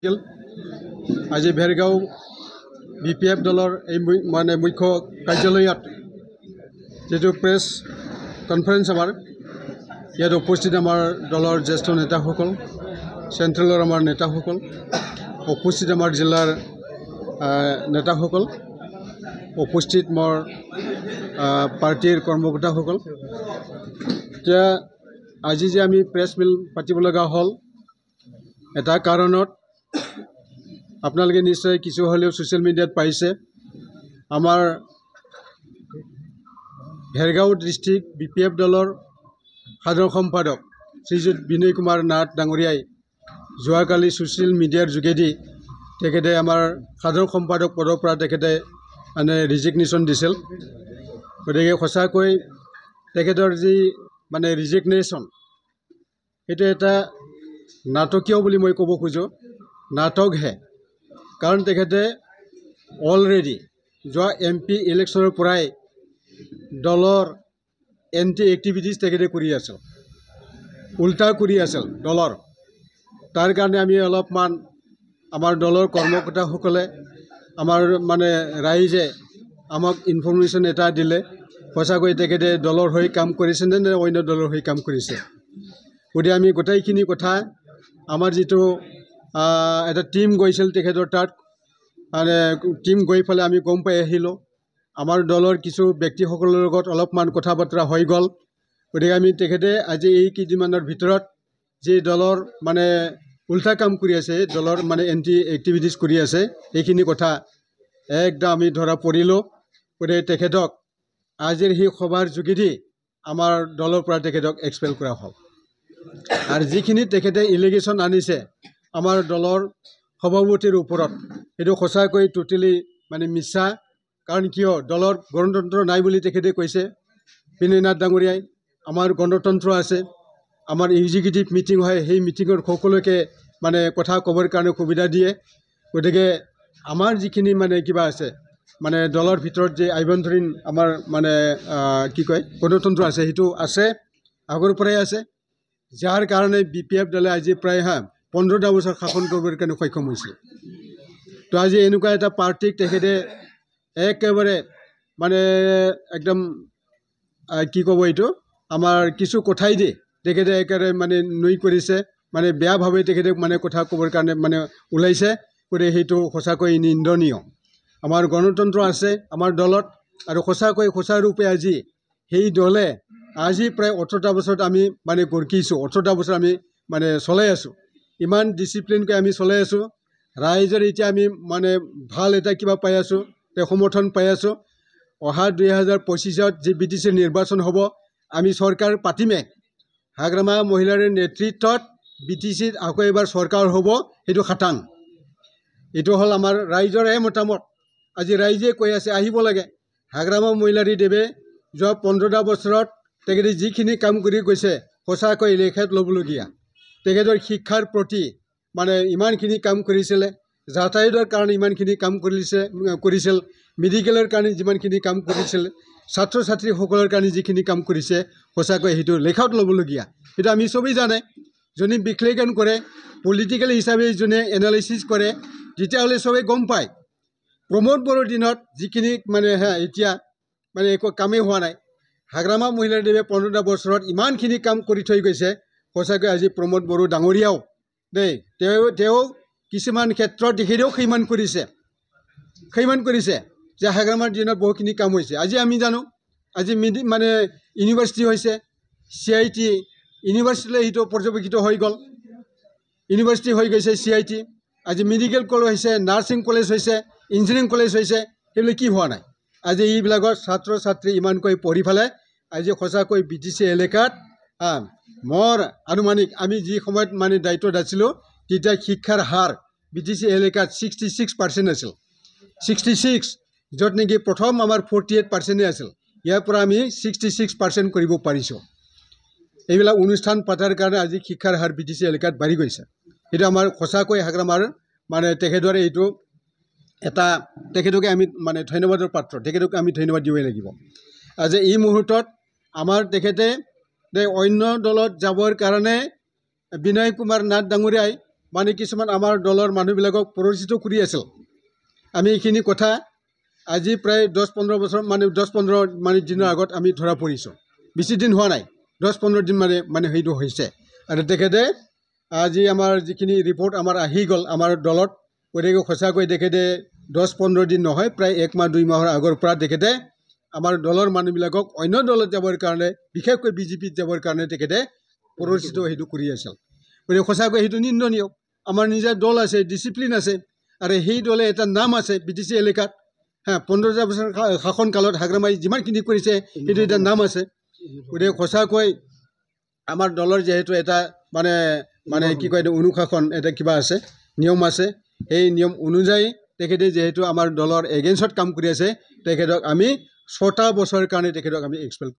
আজি ভেৰগাঁও BPF দলৰ এই মানে মুখ্য কাৰ্যালয়ত যেটো প্ৰেছ কনফাৰেন্স আমাৰ ইয়াত উপস্থিত আমাৰ দলৰ জ্যেষ্ঠ নেতাসকল চেন্ট্ৰেলৰ আমাৰ নেতাসকল উপস্থিত আমাৰ জিলাৰ নেতাসকল উপস্থিত মোৰ পাৰ্টিৰ কৰ্মকৰ্তাসকল এতিয়া আজি যে আমি প্ৰেছ মিল পাতিব লগা হ'ল এটা কাৰণত আপোনালোকে নিশ্চয় কিছু হলেও সোশ্যাল মিডিয়াত পাইছে আমাৰ ভেৰগাঁও ডিস্ট্ৰিক্ট BPF দলৰ সাধাৰণ সম্পাদক শ্ৰীযুত বিনয় কুমাৰ নাথ ডাঙৰীয়াই যোৱাকালি সোশ্যাল মিডিয়াৰ যোগেদি তেখেতে আমাৰ সাধাৰণ সম্পাদক পদৰ পৰা তেখেতে মানে ৰিজিগনেশ্যন দিছিল গতিকে সঁচাকৈ তেখেতৰ যি মানে ৰিজিগনেশ্যন এটা এটা নাটকীয় বুলি মই ক'ব খোজো নাটকহে কাৰণ তেখেতে অলৰেডি যোৱা MP ইলেকশ্যনৰ পৰাই দলৰ এন্টি এক্টিভিটিজ তেখেতে কৰি আছিল উল্টা কৰি আছিল দলৰ তাৰ কাৰণে আমি অলপমান আমাৰ দলৰ কৰ্মকৰ্তাসকলে আমাৰ মানে ৰাইজে আমাক ইনফৰমেশ্যন এটা দিলে সঁচাকৈ তেখেতে দলৰ হৈ কাম কৰিছে নে অন্য দলৰ হৈ কাম কৰিছে গতিকে আমি গোটেইখিনি কথা আমাৰ যিটো এটা টিম গৈছিল তেখেতৰ তাত মানে টিম গৈ ফেলে আমি গম পাই আহিলোঁ আমাৰ দলৰ কিছু ব্যক্তিসকলৰ লগত অলপমান কথা বতৰা হৈ গ'ল গতিকে আমি তেখেতে আজি এই কেইদিনমানৰ ভিতৰত যে দলৰ মানে উল্টা কাম কৰি আছে দলৰ মানে এন্টি এক্টিভিটিজ কৰি আছে এইখিনি কথা একদম আমি ধৰা পৰিলোঁ গতিকে তেখেতক আজিৰ সেই সভাৰ যোগেদি আমাৰ দলৰ পৰা তেখেতক এক্সপেল কৰা হ'ল আৰু যিখিনি তেখেতে ইলিগেশ্যন আনিছে আমাৰ দলৰ সভাপতিৰ ওপৰত সেইটো সঁচাকৈ টোটেলি মানে মিছা কাৰণ কিয় দলৰ গণতন্ত্ৰ নাই বুলি তেখেতে কৈছে বিনয় নাথ ডাঙৰীয়াই আমাৰ গণতন্ত্ৰ আছে আমাৰ এক্সিকিউটিভ মিটিং হয় সেই মিটিঙৰ সকলোকে মানে কথা ক'বৰ কাৰণে সুবিধা দিয়ে গতিকে আমাৰ যিখিনি মানে কিবা আছে মানে দলৰ ভিতৰত যে আভ্যন্তৰীণ আমাৰ মানে কি কয় গণতন্ত্ৰ আছে সেইটো আছে আগৰ পৰাই আছে যাৰ কাৰণে BPF দলে আজি প্ৰায় 15টা বছৰ শাসন কৰিবৰ কাৰণে সক্ষম হৈছিল তো আজি এনেকুৱা এটা পাৰ্টিক তেখেতে একেবাৰে মানে একদম কি ক'ব এইটো আমাৰ কিছু কথাই দি তেখেতে একেবাৰে মানে নৈ কৰিছে মানে বেয়াভাৱে তেখেতে মানে কথা ক'বৰ কাৰণে মানে ওলাইছে গতিকে সেইটো সঁচাকৈ নিন্দনীয় আমাৰ গণতন্ত্ৰ আছে আমাৰ দলত আৰু সঁচাকৈ সঁচা ৰূপে আজি সেই দলে আজি প্ৰায় 18টা বছৰত আমি মানে গৰকিছোঁ 18টা বছৰ আমি মানে চলাই আছোঁ ইমান ডিচিপ্লিনকৈ আমি চলাই আছোঁ ৰাইজৰ এতিয়া আমি মানে ভাল এটা কিবা পাই আছোঁ সমৰ্থন পাই আছোঁ অহা 2025ত যি BTC নিৰ্বাচন হ'ব আমি চৰকাৰ পাতিমে হাগ্ৰামা মহিলাৰ নেতৃত্বত BTCত আকৌ এবাৰ চৰকাৰ হ'ব সেইটো খাটাং এইটো হ'ল আমাৰ ৰাইজৰে মতামত আজি ৰাইজে কৈ আছে আহিব লাগে হাগ্ৰামা মহিলাৰী দেৱে যোৱা 15টা বছৰত তেখেতে যিখিনি কাম কৰি গৈছে সঁচাকৈ লেখত ল'বলগীয়া তেখেতৰ শিক্ষাৰ প্ৰতি মানে ইমানখিনি কাম কৰিছিলে যাতায়াতৰ কাৰণে ইমানখিনি কাম কৰিছিল মেডিকেলৰ কাৰণে যিমানখিনি কাম কৰিছিল ছাত্ৰ ছাত্ৰীসকলৰ কাৰণে যিখিনি কাম কৰিছে সঁচাকৈ সেইটো লেখত ল'বলগীয়া সেইটো আমি চবেই জানে যোনে বিশ্লেষণ কৰে পলিটিকেল হিচাপে যোনে এনালাইচিছ কৰে তেতিয়াহ'লে চবেই গম পায় প্ৰমোদ বড়োৰ দিনত যিখিনি মানে এতিয়া মানে একো কামেই হোৱা নাই হাগ্ৰামা মহিলাৰ দেৱে 15টা বছৰত ইমানখিনি কাম কৰি থৈ গৈছে সঁচাকৈ আজি প্ৰমোদ বড়ো ডাঙৰীয়াও দেই তেওঁ কিছুমান ক্ষেত্ৰত তেখেতেও সেইমান কৰিছে যে হাগ্ৰামাৰ দিনত বহুখিনি কাম হৈছে আজি আমি জানো আজি মানে ইউনিভাৰ্চিটি হৈছে CIT ইউনিভাৰ্চিটিলৈ সেইটো পৰ্যবেক্ষিত হৈ গ'ল ইউনিভাৰ্চিটি হৈ গৈছে CIT আজি মেডিকেল কলেজ হৈছে নাৰ্ছিং কলেজ হৈছে ইঞ্জিনিয়াৰিং কলেজ হৈছে সেইবিলাক কি হোৱা নাই আজি এইবিলাকৰ ছাত্ৰ ছাত্ৰী ইমানকৈ পঢ়ি পেলাই আজি সঁচাকৈ BTC এলেকাত মোৰ আনুমানিক আমি যি সময়ত মানে দায়িত্বত আছিলোঁ তেতিয়া শিক্ষাৰ হাৰ BTC এলেকাত 66% আছিল 66 য'ত নেকি প্ৰথম আমাৰ 48% আছিল ইয়াৰ পৰা আমি 66% কৰিব পাৰিছোঁ এইবিলাক অনুষ্ঠান পাতাৰ কাৰণে আজি শিক্ষাৰ হাৰ BTC এলেকাত বাঢ়ি গৈছে সেইটো আমাৰ সঁচাকৈ হাগ্ৰামাৰ মানে তেখেতৰে এইটো এটা তেখেতকে আমি মানে ধন্যবাদৰ পাত্ৰ তেখেতক আমি ধন্যবাদ দিবই লাগিব আজি এই মুহূৰ্তত আমাৰ তেখেতে অন্য দলত যাবৰ কাৰণে বিনয় কুমাৰ নাথ ডাঙৰীয়াই মানে কিছুমান আমাৰ দলৰ মানুহবিলাকক প্ৰৰোচিত কৰি আছিল আমি এইখিনি কথা আজি প্ৰায় 10-15 বছৰ মানে 10-15 মানে দিনৰ আগত আমি ধৰা পৰিছোঁ বেছি দিন হোৱা নাই 10-15 দিন মানে সেইটো হৈছে আৰু তেখেতে আজি আমাৰ যিখিনি ৰিপৰ্ট আমাৰ আহি গ'ল আমাৰ দলত গতিকে সঁচাকৈ তেখেতে 10-15 দিন নহয় প্ৰায় 1 মাহ 2 মাহৰ আগৰ পৰা তেখেতে আমাৰ দলৰ মানুহবিলাকক অন্য দলত যাবৰ কাৰণে বিশেষকৈ বিজেপিত যাবৰ কাৰণে তেখেতে প্ৰৰোচিত সেইটো কৰি আছিল গতিকে সঁচাকৈ সেইটো নিন্দনীয় আমাৰ নিজৰ দল আছে ডিচিপ্লিন আছে আৰু সেই দলে এটা নাম আছে বিটিচি এলেকাত 15 বছৰ শাসন কালত হাগ্ৰামাই যিমানখিনি কৰিছে সেইটো এটা নাম আছে গতিকে সঁচাকৈ আমাৰ দলৰ যেহেতু এটা মানে কি কয় এইটো অনুশাসন এটা কিবা আছে নিয়ম আছে সেই নিয়ম অনুযায়ী তেখেতে যেহেতু আমাৰ দলৰ এগেইনষ্টত কাম কৰি আছে তেখেতক আমি 6টা বছৰৰ কাৰণে তেখেতক আমি এক্সপেল